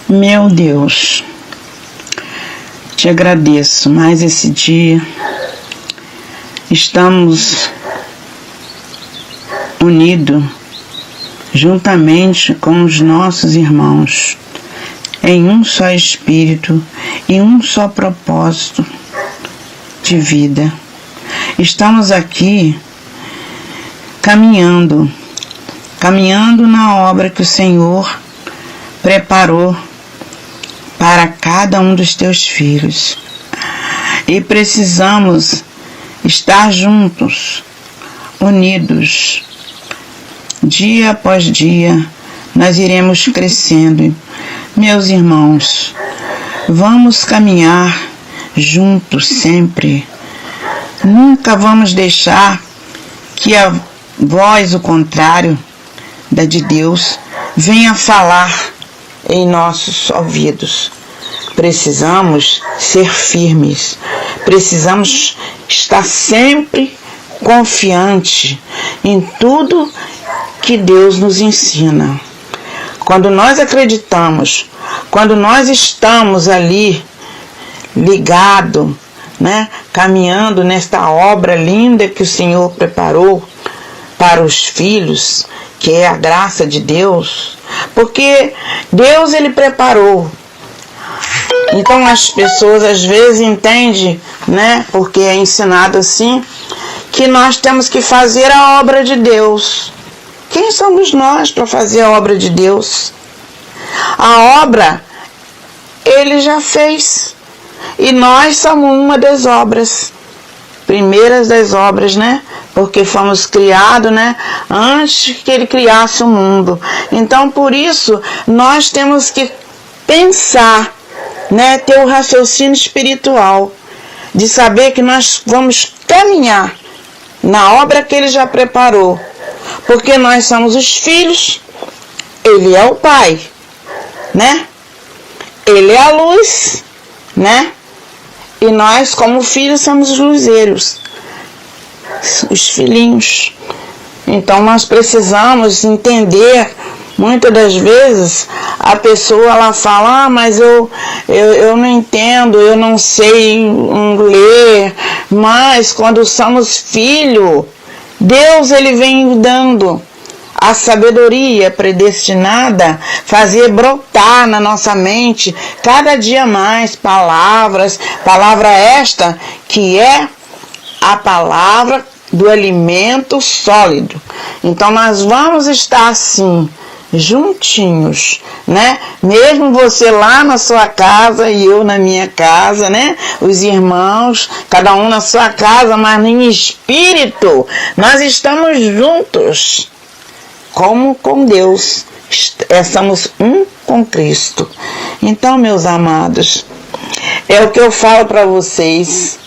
Meu Deus, te agradeço mais esse dia. Estamos unidos juntamente com os nossos irmãos em um só espírito e um só propósito de vida. Estamos aqui caminhando na obra que o Senhor preparou para cada um dos teus filhos. E precisamos estar juntos, unidos. Dia após dia, nós iremos crescendo. Meus irmãos, vamos caminhar juntos sempre. Nunca vamos deixar que a voz, o contrário da de Deus, venha falar em nossos ouvidos. Precisamos ser firmes, precisamos estar sempre confiante em tudo que Deus nos ensina. Quando nós acreditamos, quando nós estamos ali ligados, caminhando nesta obra linda que o Senhor preparou para os filhos, que é a graça de Deus, porque Deus ele preparou. Então as pessoas às vezes entendem, porque é ensinado assim, que nós temos que fazer a obra de Deus. Quem somos nós para fazer a obra de Deus? A obra ele já fez, e nós somos uma das obras, primeiras das obras, porque fomos criados, antes que ele criasse o mundo. Então, por isso, nós temos que pensar, ter o raciocínio espiritual, de saber que nós vamos caminhar na obra que ele já preparou, porque nós somos os filhos, ele é o Pai, ele é a luz, e nós, como filhos, somos os luzeiros, os filhinhos. Então nós precisamos entender. Muitas das vezes a pessoa ela fala, mas eu não entendo, eu não sei ler. Mas quando somos filhos, Deus ele vem dando a sabedoria predestinada, fazer brotar na nossa mente cada dia mais palavras, palavra esta que é a palavra do alimento sólido. Então nós vamos estar assim, juntinhos, mesmo você lá na sua casa e eu na minha casa, os irmãos, cada um na sua casa, mas em espírito nós estamos juntos, como com Deus, somos um com Cristo. Então, meus amados, é o que eu falo para vocês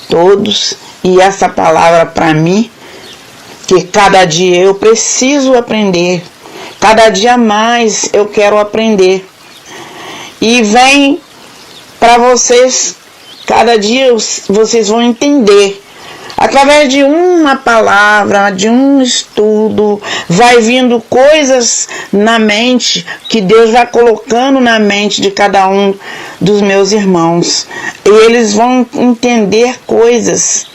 todos, e essa palavra para mim, que cada dia eu preciso aprender, cada dia mais eu quero aprender, e vem para vocês, cada dia vocês vão entender, através de uma palavra, de um estudo, vai vindo coisas na mente, que Deus vai colocando na mente de cada um dos meus irmãos, e eles vão entender coisas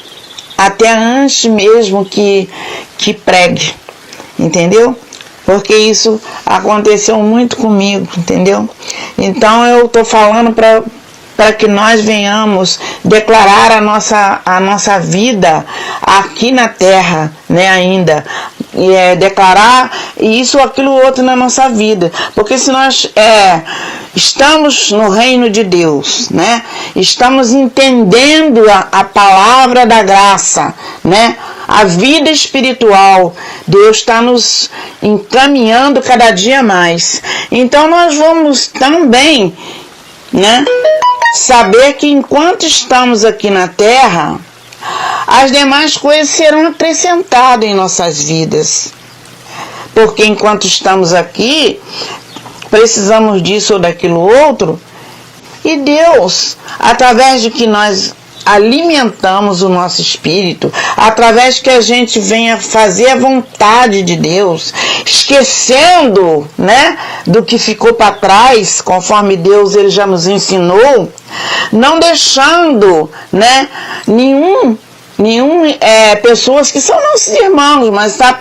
até antes mesmo que pregue, entendeu? Porque isso aconteceu muito comigo, entendeu? Então eu estou falando para que nós venhamos declarar a nossa vida aqui na terra, ainda, e declarar isso, aquilo, outro na nossa vida, porque se nós estamos no reino de Deus, estamos entendendo a palavra da graça, a vida espiritual, Deus está nos encaminhando cada dia mais. Então nós vamos também, saber que enquanto estamos aqui na terra, as demais coisas serão acrescentadas em nossas vidas. Porque enquanto estamos aqui, precisamos disso ou daquilo outro, e Deus, através de que nós alimentamos o nosso espírito, através que a gente venha fazer a vontade de Deus, esquecendo, né, do que ficou para trás, conforme Deus ele já nos ensinou, não deixando, né, pessoas que são nossos irmãos, mas tá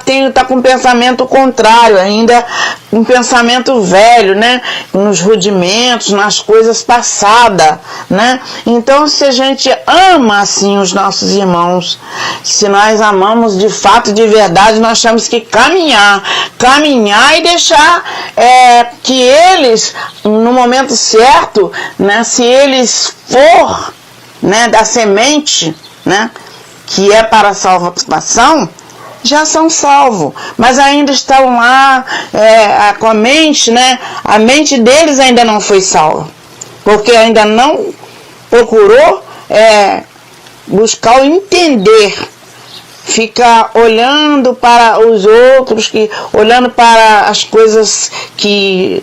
com um pensamento contrário ainda, um pensamento velho, né, nos rudimentos, nas coisas passadas, né. Então, se a gente ama assim os nossos irmãos, se nós amamos de fato, de verdade, nós temos que caminhar e deixar que eles, no momento certo, né, se eles for, né, da semente, né, que é para a salvação, já são salvos, mas ainda estão lá com a mente, né? A mente deles ainda não foi salva, porque ainda não procurou buscar o entender, fica olhando para os outros, olhando para as coisas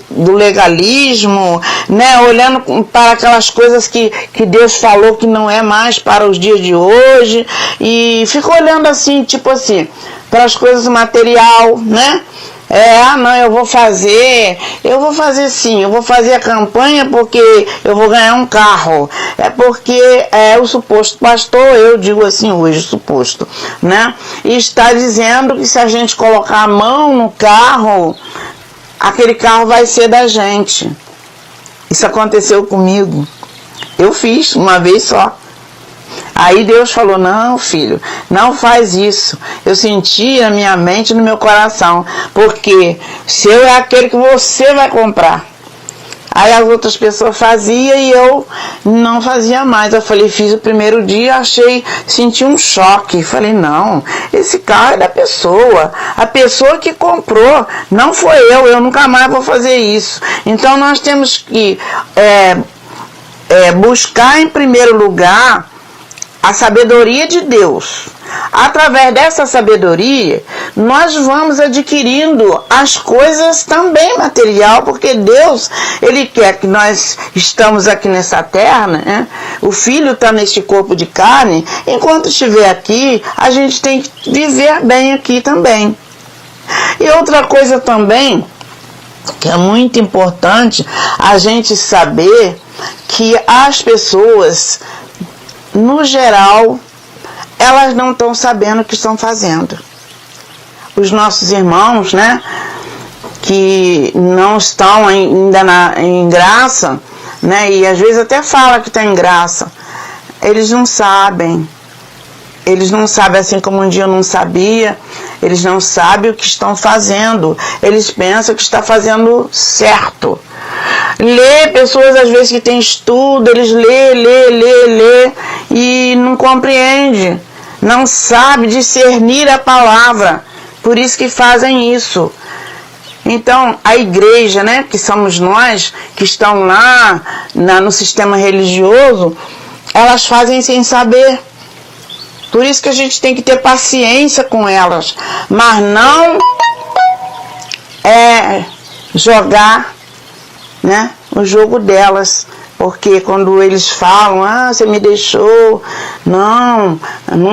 do legalismo, né? Olhando para aquelas coisas que Deus falou que não é mais para os dias de hoje, e fica olhando assim, tipo assim, para as coisas material, né? Não, eu vou fazer sim, eu vou fazer a campanha porque eu vou ganhar um carro. Porque o suposto pastor, eu digo assim hoje, suposto, né? E está dizendo que se a gente colocar a mão no carro, aquele carro vai ser da gente. Isso aconteceu comigo. Eu fiz uma vez só. Aí Deus falou, não, filho, não faz isso. Eu senti na minha mente e no meu coração, porque seu é aquele que você vai comprar. Aí as outras pessoas faziam e eu não fazia mais. Eu falei, fiz o primeiro dia, senti um choque. Falei, não, esse carro é da pessoa. A pessoa que comprou, não foi eu nunca mais vou fazer isso. Então nós temos que buscar em primeiro lugar a sabedoria de Deus. Através dessa sabedoria, nós vamos adquirindo as coisas também material, porque Deus, Ele quer que nós estamos aqui nessa terra, né? O Filho está neste corpo de carne, enquanto estiver aqui, a gente tem que viver bem aqui também. E outra coisa também, que é muito importante, a gente saber que as pessoas, no geral, elas não estão sabendo o que estão fazendo. Os nossos irmãos, né, que não estão ainda em graça, né, e às vezes até fala que está em graça, eles não sabem. Eles não sabem, assim como um dia eu não sabia, eles não sabem o que estão fazendo. Eles pensam que está fazendo certo. Pessoas às vezes que têm estudo, eles lê e não compreendem, não sabe discernir a palavra, por isso que fazem isso. Então a igreja, né, que somos nós, que estão lá no sistema religioso, elas fazem sem saber. Por isso que a gente tem que ter paciência com elas, mas não jogar, né, o jogo delas, porque quando eles falam, você me deixou, não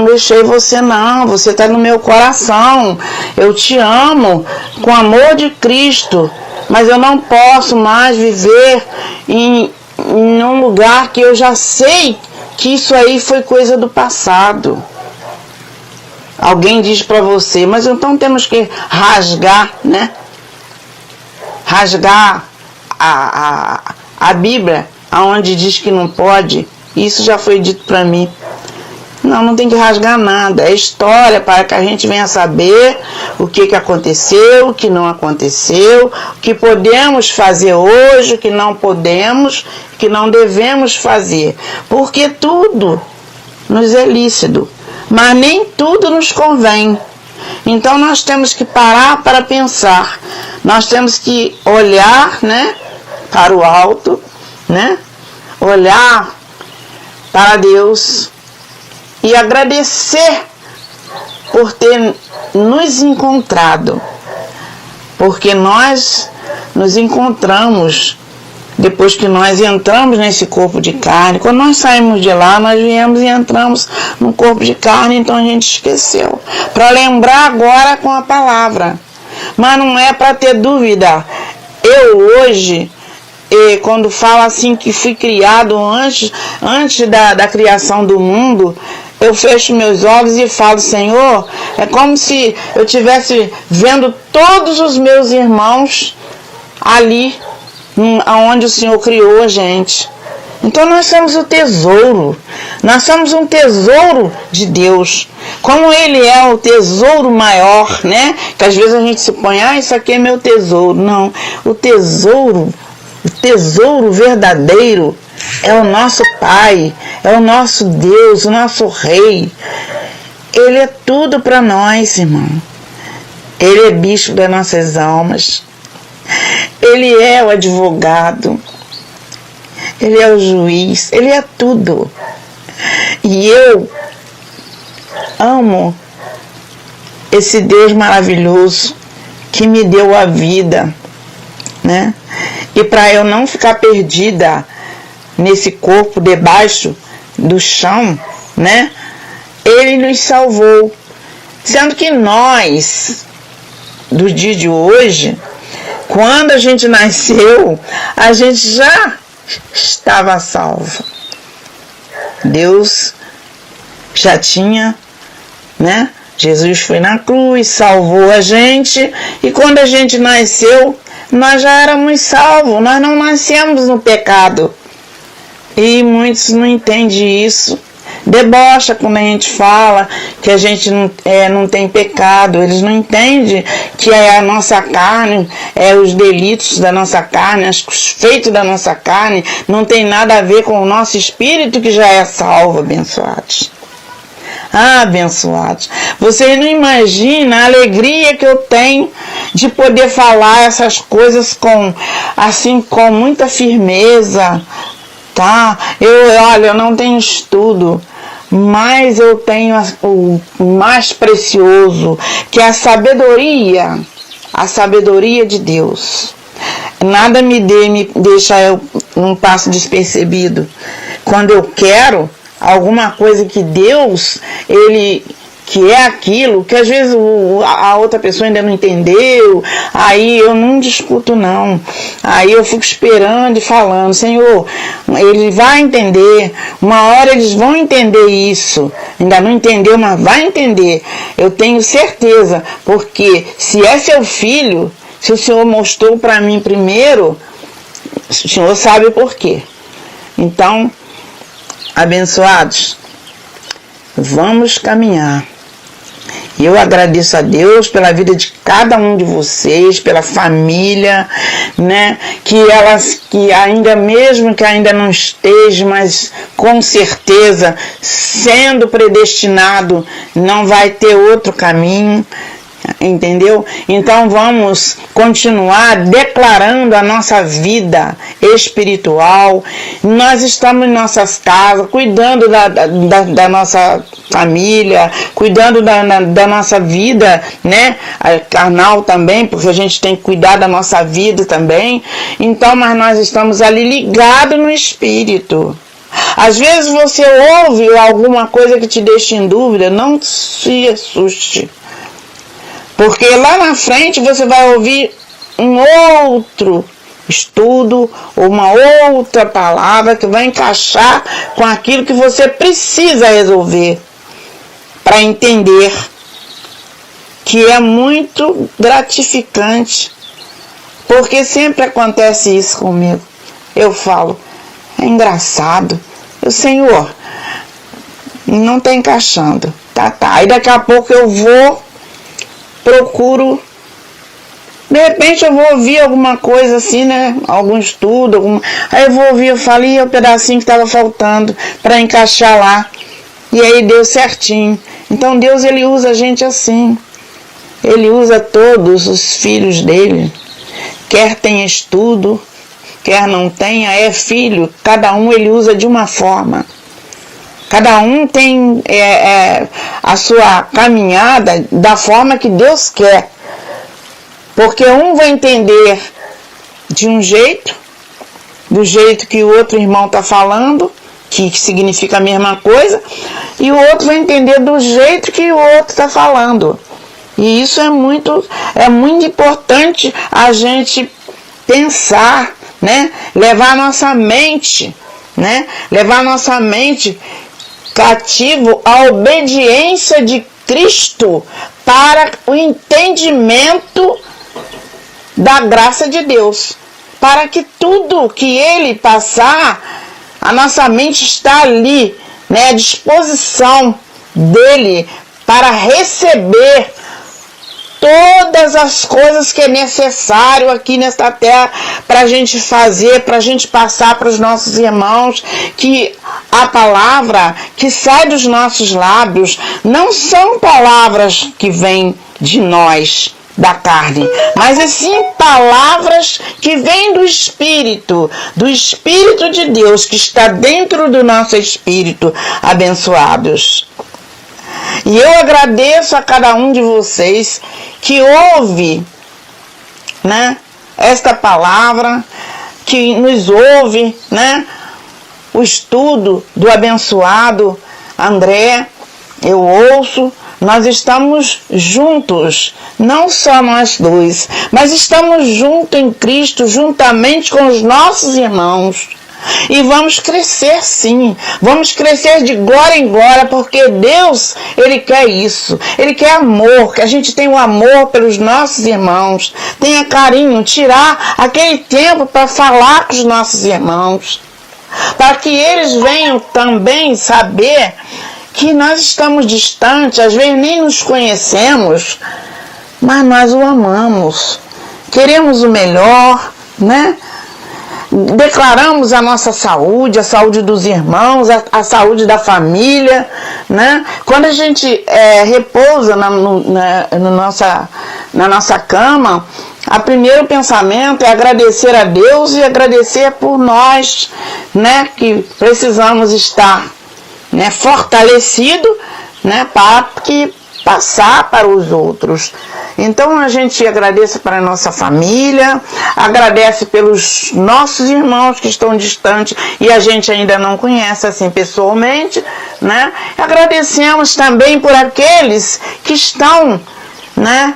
deixei você não, você está no meu coração, eu te amo com amor de Cristo, mas eu não posso mais viver em um lugar que eu já sei que isso aí foi coisa do passado. Alguém diz para você, mas então temos que rasgar, né? Rasgar a Bíblia, aonde diz que não pode. Isso já foi dito para mim. Não tem que rasgar nada. É história para que a gente venha saber o que aconteceu, o que não aconteceu, o que podemos fazer hoje, o que não podemos, o que não devemos fazer. Porque tudo nos é lícito, mas nem tudo nos convém. Então nós temos que parar para pensar. Nós temos que olhar, né, para o alto, né? Olhar para Deus e agradecer por ter nos encontrado, porque nós nos encontramos depois que nós entramos nesse corpo de carne. Quando nós saímos de lá, nós viemos e entramos no corpo de carne, então a gente esqueceu. Para lembrar agora com a palavra. Mas não é para ter dúvida. Eu hoje, quando falo assim que fui criado antes da criação do mundo, eu fecho meus olhos e falo, Senhor, é como se eu estivesse vendo todos os meus irmãos ali, aonde o Senhor criou a gente. Então nós somos o tesouro, nós somos um tesouro de Deus. Como Ele é o tesouro maior, né? Que às vezes a gente se põe, isso aqui é meu tesouro. Não, o tesouro verdadeiro é o nosso Pai, é o nosso Deus, o nosso Rei. Ele é tudo para nós, irmão. Ele é bispo das nossas almas. Ele é o advogado. Ele é o juiz. Ele é tudo. E eu amo esse Deus maravilhoso que me deu a vida, né? E para eu não ficar perdida nesse corpo debaixo do chão, né? Ele nos salvou. Sendo que nós, do dia de hoje, quando a gente nasceu, a gente já estava salvo. Deus já tinha, né? Jesus foi na cruz, salvou a gente, e quando a gente nasceu, nós já éramos salvos, nós não nascemos no pecado. E muitos não entendem isso. Debocha quando a gente fala que a gente não tem pecado. Eles não entendem que a nossa carne, os delitos da nossa carne, os feitos da nossa carne, não tem nada a ver com o nosso espírito que já é salvo, abençoados. Ah, abençoados. Vocês não imaginam a alegria que eu tenho de poder falar essas coisas com muita firmeza. Tá? Eu não tenho estudo, mas eu tenho o mais precioso, que é a sabedoria de Deus. Nada me deixa eu não passo despercebido. Quando eu quero alguma coisa que Deus, que é aquilo, que às vezes a outra pessoa ainda não entendeu, aí eu não discuto não, aí eu fico esperando e falando, Senhor, ele vai entender, uma hora eles vão entender isso, ainda não entendeu, mas vai entender, eu tenho certeza, porque se é seu filho, se o Senhor mostrou para mim primeiro, o Senhor sabe por quê. Então, abençoados, vamos caminhar. E eu agradeço a Deus pela vida de cada um de vocês, pela família, né? Que ainda mesmo que ainda não esteja, mas com certeza sendo predestinado, não vai ter outro caminho. Entendeu? Então vamos continuar declarando a nossa vida espiritual. Nós estamos em nossas casas, cuidando da nossa família, cuidando da nossa vida, né? Carnal também, porque a gente tem que cuidar da nossa vida também. Então, mas nós estamos ali ligados no Espírito. Às vezes você ouve alguma coisa que te deixa em dúvida, não se assuste. Porque lá na frente você vai ouvir um outro estudo, uma outra palavra que vai encaixar com aquilo que você precisa resolver para entender, que é muito gratificante, porque sempre acontece isso comigo. Eu falo, é engraçado, Senhor, não está encaixando, tá, aí daqui a pouco eu procuro, de repente eu vou ouvir alguma coisa assim, né, algum estudo, aí eu vou ouvir, eu falei o pedacinho que estava faltando para encaixar lá, e aí deu certinho. Então Deus, ele usa a gente assim, ele usa todos os filhos dele, quer tenha estudo, quer não tenha, é filho, cada um ele usa de uma forma. Cada um tem a sua caminhada da forma que Deus quer. Porque um vai entender de um jeito do jeito que o outro irmão está falando, que significa a mesma coisa, e o outro vai entender do jeito que o outro está falando. E isso é muito importante a gente pensar, né? Levar a nossa mente, né? Levar a nossa mente cativo à obediência de Cristo para o entendimento da graça de Deus. Para que tudo que Ele passar, a nossa mente está ali, né? À disposição dEle para receber todas as coisas que é necessário aqui nesta terra para a gente fazer, para a gente passar para os nossos irmãos, que a palavra que sai dos nossos lábios não são palavras que vêm de nós, da carne, mas assim palavras que vêm do Espírito de Deus que está dentro do nosso espírito, abençoados. E eu agradeço a cada um de vocês que ouve, né, esta palavra, que nos ouve, né, o estudo do abençoado André, eu ouço. Nós estamos juntos, não só nós dois, mas estamos juntos em Cristo, juntamente com os nossos irmãos. E vamos crescer sim, vamos crescer de glória em glória, porque Deus, Ele quer isso, Ele quer amor, que a gente tenha um amor pelos nossos irmãos, tenha carinho, tirar aquele tempo para falar com os nossos irmãos, para que eles venham também saber que nós estamos distantes, às vezes nem nos conhecemos, mas nós o amamos, queremos o melhor, né? Declaramos a nossa saúde, a saúde dos irmãos, a saúde da família, né? Quando a gente repousa na nossa cama, o primeiro pensamento é agradecer a Deus e agradecer por nós, né? Que precisamos estar, né, fortalecido, né, para que passar para os outros. Então a gente agradece para a nossa família, agradece pelos nossos irmãos que estão distantes e a gente ainda não conhece assim pessoalmente, né? Agradecemos também por aqueles que estão, né,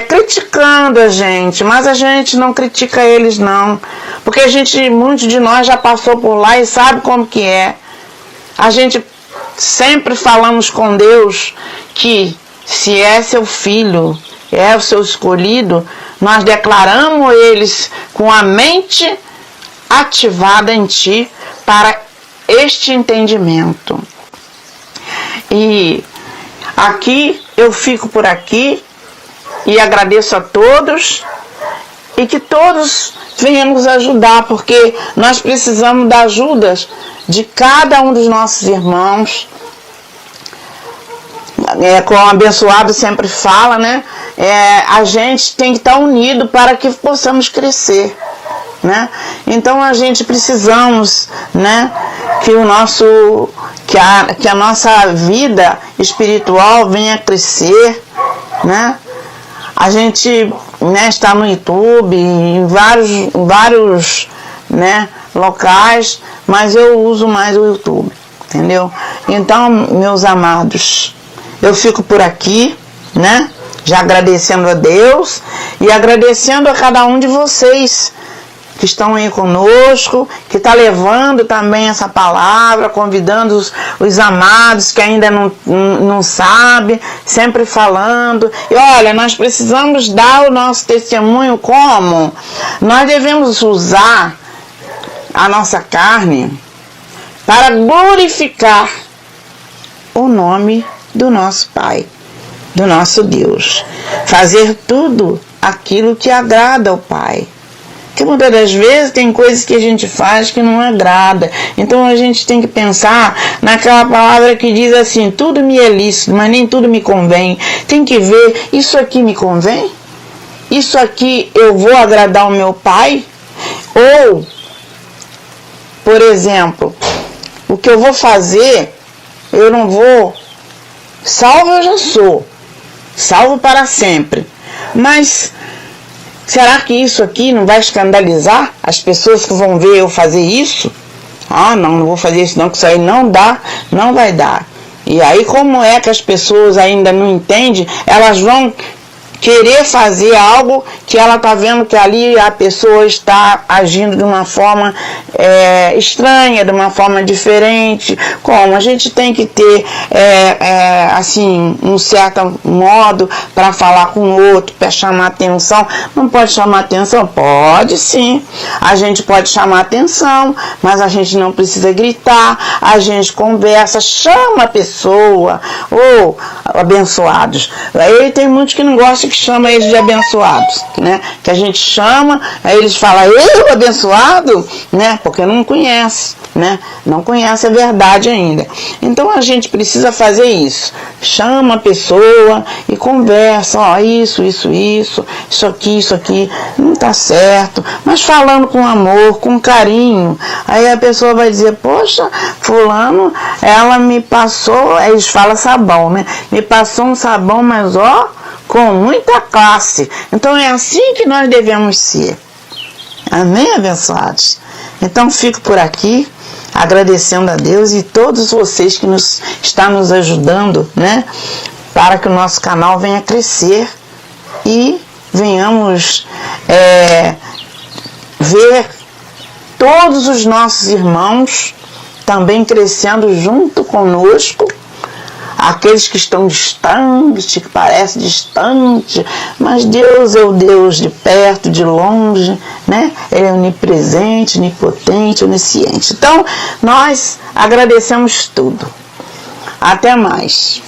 criticando a gente, mas a gente não critica eles não, porque muitos de nós já passou por lá e sabe como que é. A gente sempre falamos com Deus que se é seu filho, é o seu escolhido, nós declaramos eles com a mente ativada em ti para este entendimento. E aqui eu fico por aqui e agradeço a todos e que todos venham nos ajudar, porque nós precisamos da ajuda de cada um dos nossos irmãos. Como o abençoado sempre fala, né? A gente tem que estar unido para que possamos crescer, né? Então a gente precisamos, né, que a nossa vida espiritual venha crescer, né? A gente, né, está no YouTube, em vários, né, locais, mas eu uso mais o YouTube, entendeu? Então, meus amados, eu fico por aqui, né? Já agradecendo a Deus e agradecendo a cada um de vocês que estão aí conosco, que está levando também essa palavra, convidando os amados que ainda não sabem, sempre falando. E olha, nós precisamos dar o nosso testemunho como? Nós devemos usar a nossa carne para glorificar o nome do nosso Pai, do nosso Deus. Fazer tudo aquilo que agrada ao Pai. Porque muitas das vezes tem coisas que a gente faz que não agrada. Então a gente tem que pensar naquela palavra que diz assim: tudo me é lícito, mas nem tudo me convém. Tem que ver, isso aqui me convém? Isso aqui eu vou agradar o meu Pai? Ou, por exemplo, o que eu vou fazer, eu não vou. Salvo eu já sou, salvo para sempre. Mas Será que isso aqui não vai escandalizar as pessoas que vão ver eu fazer isso? Ah, não vou fazer isso não, que isso aí não dá, não vai dar. E aí, como é que as pessoas ainda não entendem, elas vão querer fazer algo que ela está vendo que ali a pessoa está agindo de uma forma estranha, de uma forma diferente. Como a gente tem que ter assim, um certo modo para falar com o outro, para chamar atenção. Não pode chamar atenção? Pode sim. A gente pode chamar atenção, mas a gente não precisa gritar. A gente conversa, chama a pessoa. Ou abençoados. Aí tem muitos que não gostam que chama eles de abençoados, né? Que a gente chama, aí eles falam, eu abençoado, né? Porque não conhece, né? Não conhece a verdade ainda. Então a gente precisa fazer isso. Chama a pessoa e conversa, ó, isso aqui, não tá certo, mas falando com amor, com carinho. Aí a pessoa vai dizer, poxa, fulano, ela me passou, aí eles falam sabão, né? Me passou um sabão, mas ó, com muita classe. Então é assim que nós devemos ser. Amém, abençoados? Então fico por aqui, agradecendo a Deus e todos vocês que estão nos ajudando, né? Para que o nosso canal venha crescer e venhamos ver todos os nossos irmãos também crescendo junto conosco. Aqueles que estão distantes, que parecem distantes, mas Deus é o Deus de perto, de longe, né? Ele é onipresente, onipotente, onisciente. Então, nós agradecemos tudo. Até mais.